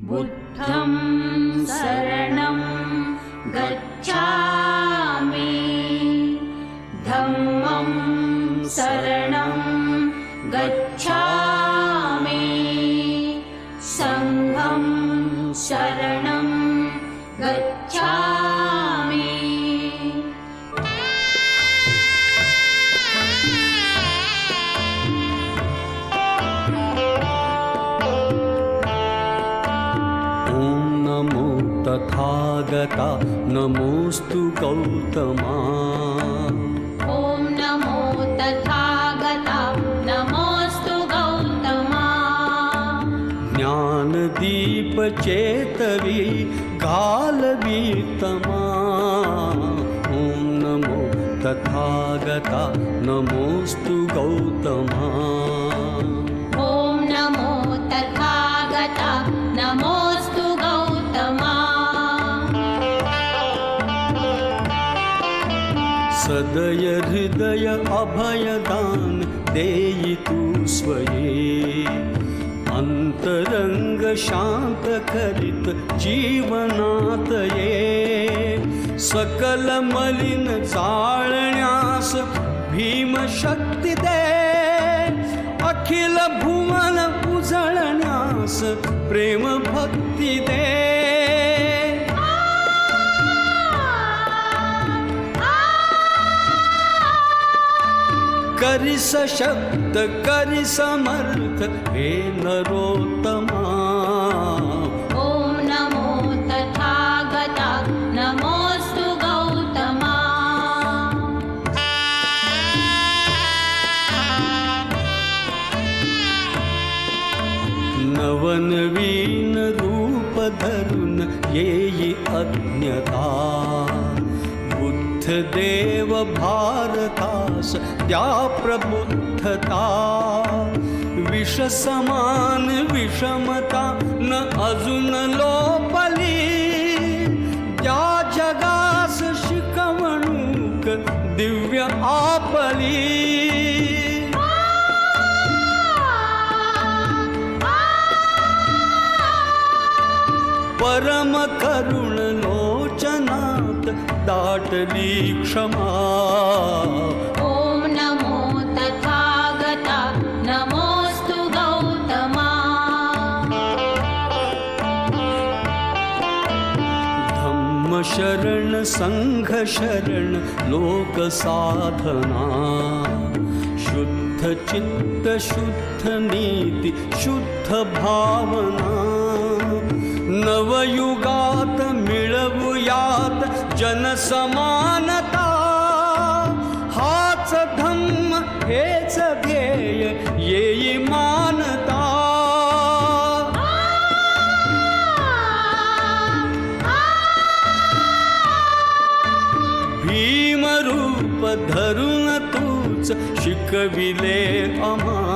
बुद्धं शरणं गच्छामि, धम्मं शरणं गच्छामि, संघं शरणं गच्छामि। तथागता नमोस्तु गौतमा। ॐ नमो तथागता नमोस्तु गौतमा। ज्ञानदीपचेतवी गालवीतमा। ॐ नमो तथागता नमोस्तु गौतमा। ॐ नमो तथागता नमोस्तु गौतमा। सदय हृदय अभयदान देयितु स्वये। अंतरंग शांत करित जीवनातये। सकल मलिन चाळण्यास भीम शक्ती दे। अखिल भुवन उजळण्यास प्रेम भक्ती दे। करी सशक्त करी समर्थ हे नरोत्तमा। ॐ नमो तथागता नमोस्तु गौतमा। नवनवीन रूप धरून येई अज्ञता। देव भारतास द्या प्रबुद्धता। विष समान विषमता न अजून लोपली। द्या जगास शिकवणूक दिव्य आपली। परम करुण लोचनात दाटली क्षमा। ॐ नमो तथागता नमोस्तु गौतमा। धम्म शरण संघ शरण लोक साधना। शुद्ध चित्त शुद्ध नीति शुद्ध भावना। नवयुगात मिळवूयात जनसमानता। हाच धम्म हेच ध्येय येई मानता। भीमरूप धरून तूच शिकविले आम्हा।